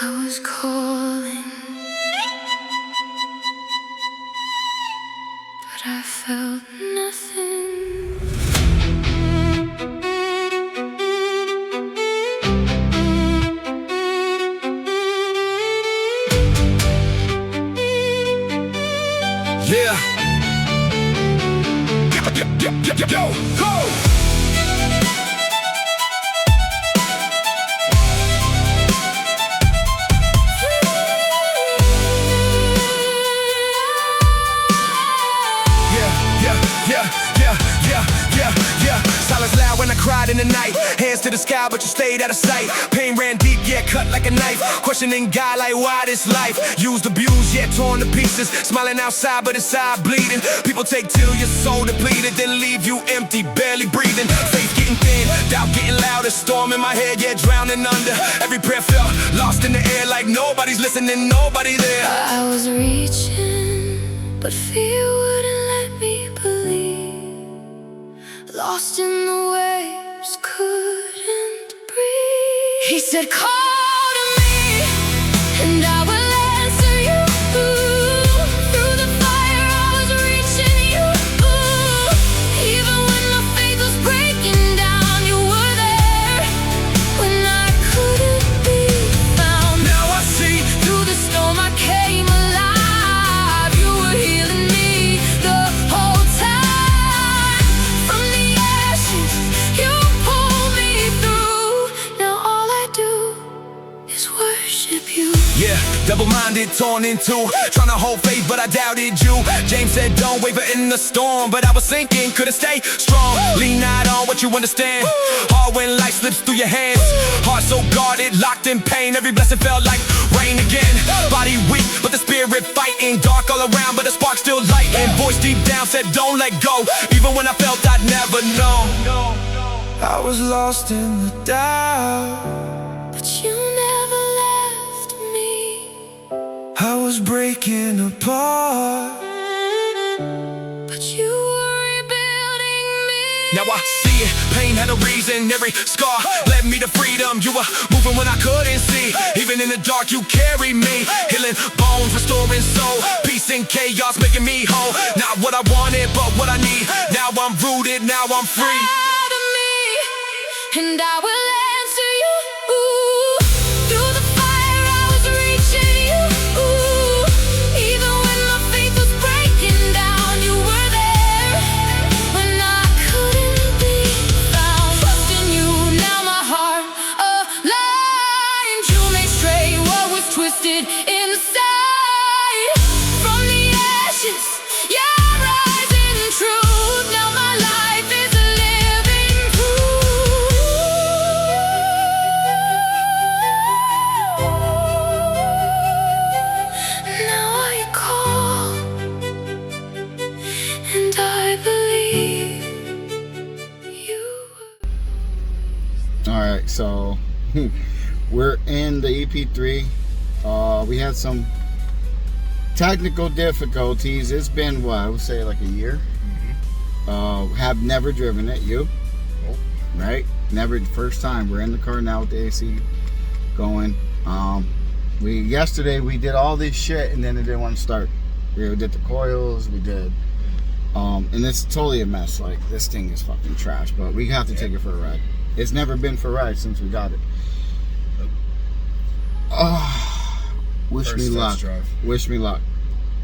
I was calling, but I felt nothing. Yeah. Yo, go! Silence loud when I cried in the night. Hands to the sky, but you stayed out of sight. Pain ran deep, yeah, cut like a knife. Questioning God like, why this life? Used, abused, yeah, torn to pieces. Smiling outside, but inside bleeding. People take till your soul depleted, then leave you empty, barely breathing. Faith getting thin, doubt getting louder. Storm in my head, yeah, drowning under. Every prayer felt lost in the air, like nobody's listening, nobody there. I was reaching, but fear wouldn't let me believe. Lost in the waves, couldn't breathe. He said, call to me, and I will answer you. Through the fire, I was reaching you. Even when my faith was breaking down, you were there when I couldn't be found. Now I see through the storm, I came alive. You were healing me the whole time. From the ashes, you pulled me through. Now all I do is worship you. yeah, double-minded, torn in two, trying to hold faith, but I doubted you. James said, don't waver in the storm, but I was sinking, couldn't stay strong. Lean not on what you understand. Hard when life slips through your hands. Heart so guarded, locked in pain. Every blessing felt like rain again. Body weak, but the spirit fighting. Dark all around, but the spark still lighting. Voice deep down said, don't let go. Even when I felt I'd never know. I was lost in the doubt, But you never left me. I was breaking apart. But you were rebuilding me. Now I see it, pain had a reason. Every scar led me to freedom. You were moving when I couldn't see. Even in the dark you carried me. Healing bones, restoring soul. Peace in chaos, making me whole. Not what I wanted, but what I need. Now I'm rooted, now I'm free. Call to me, and I will answer you. Through the fire, I was reaching you. Even when my faith was breaking down, you were there when I couldn't be found. Trusting you, now my heart aligned. You made straight what was twisted inside. From the ashes, yeah, rise in truth. Now my life is a living proof. Now I call, and I believe you. Alright, so we're in the EP3. We had some technical difficulties. It's been what, I would say like a year. Have never driven it. You? Right? Never. First time. We're in the car now with the AC going. Yesterday we did all this shit and then it didn't want to start. We did the coils, we did and it's totally a mess. Like, this thing is fucking trash, but we have to take it for a ride. It's never been for a ride since we got it. Wish me luck. Wish me luck.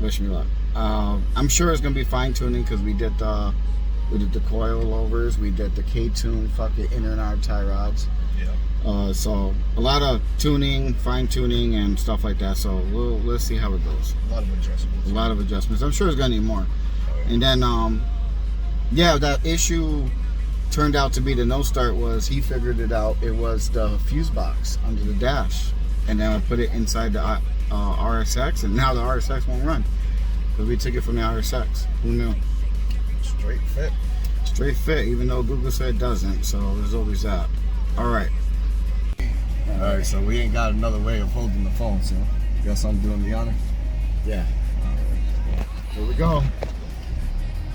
Wish me luck. I'm sure it's gonna be fine tuning because we did the coilovers, we did the K-tune, fucking inner and outer tie rods. Yeah. So a lot of tuning, fine tuning, and stuff like that. So let's see how it goes. A lot of adjustments. A lot of adjustments. I'm sure it's gonna need more. And then yeah, that issue turned out to be the no start. Was he figured it out? It was the fuse box under the dash, and then I put it inside the RSX, and now the RSX won't run because we took it from the RSX. Who knew? Straight fit. Straight fit, even though Google said it doesn't. So there's always that. All right. Alright, so we ain't got another way of holding the phone, so guess I'm doing the honor. Yeah. Here we go.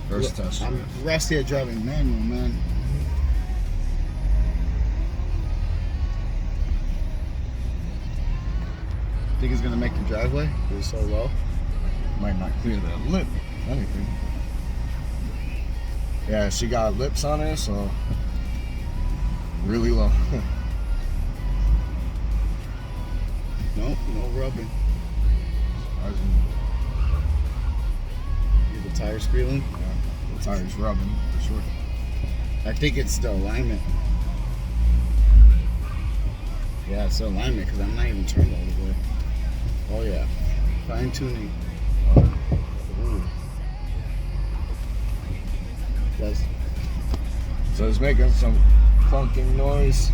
First test. I'm rusty at driving manual, man. Think it's gonna make the driveway? It's so low. Might not clear that lip, if anything. Yeah, she got lips on her, so really low. Nope, no rubbing. Hear the tires squealing? Yeah, the tire's rubbing for sure. I think it's the alignment. Yeah, it's the alignment because I'm not even turned all the way. Oh yeah, fine tuning. Ooh. That's So it's making some clunking noise.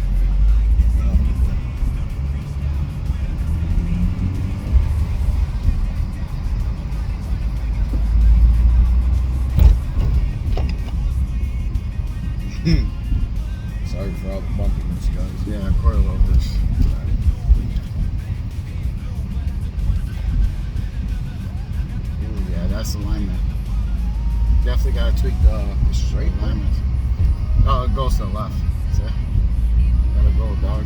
Sorry for all the bumpiness, guys. yeah, coilovers. Ooh, yeah, that's alignment. Definitely gotta tweak the straight alignment. Oh, it goes to the left. See? Gotta go, dog.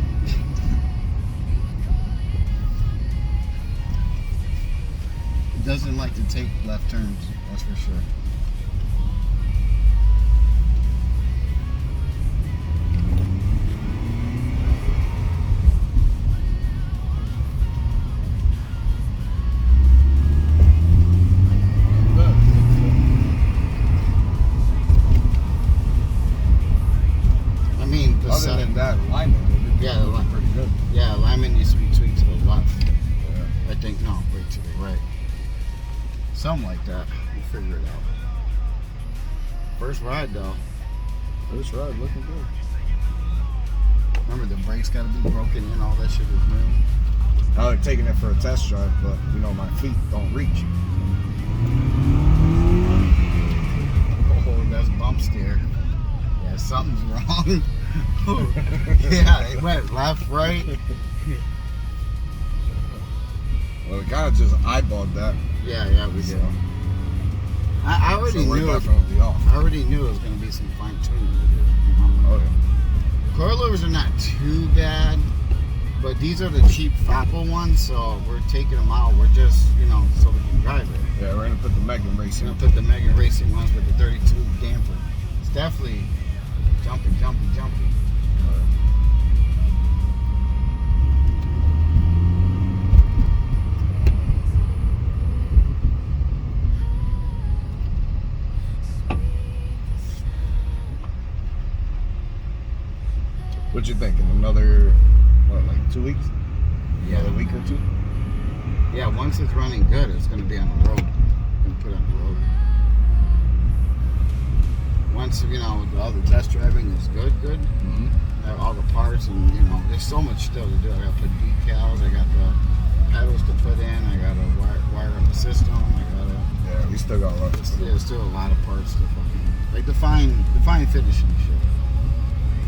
It doesn't like to take left turns, that's for sure. I mean, the Other side- than that alignment, Yeah, the looking pretty good. yeah, alignment needs to be tweaked to the left. Yeah. I think, no, wait, to the right. Something like that. We'll figure it out. First ride, though. This ride looking good. Remember, the brakes gotta be broken in, all that shit is new. I was taking it for a test drive, but you know my feet don't reach. Oh, that's bump steer. Yeah, something's wrong. Yeah, it went left, right. Well, we kind of just eyeballed that. Yeah, we did. So, I already so we're knew. definitely off. I already knew it was gonna be some fine tuning to do. Oh yeah. Coilovers are not too bad, but these are the cheap Fapple ones, so we're taking them out. We're just, so we can drive it. Yeah, we're gonna put the Megan We're racing. gonna put the Mega Racing ones with the 32 damper. It's definitely jumpy. What you thinking? Another, what, like 2 weeks? Yeah. Another week or two? Yeah, once it's running good, it's gonna be on the road. Gonna put it on the road. Once all the test driving is good. Mm-hmm. All the parts and there's so much still to do. I gotta put decals. I got the pedals to put in. I gotta wire up the system. Yeah, we still got a lot to do. There's still a lot of parts to fucking like the fine finishing shit.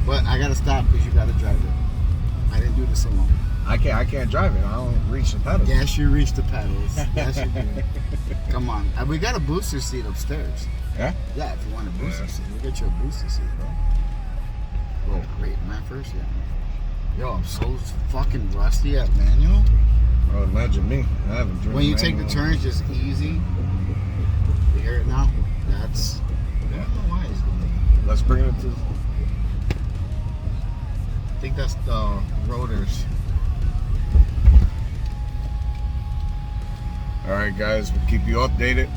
But I gotta stop because you gotta drive it. I didn't do this alone. I can't drive it. I don't reach the pedals. Yes, you reached the pedals. Yes, you did. Come on. We got a booster seat upstairs. Yeah? Yeah, if you want a booster Yeah. seat, we'll get you a booster seat, bro. Whoa, wait, am I first? Yeah. Yo, I'm so fucking rusty at manual. Oh, imagine me. I haven't driven When you take the manual. turns just easy. You hear it now? That's. I don't know why it's doing Let's bring it to. that. I think that's the rotors. All right, guys, we'll keep you updated.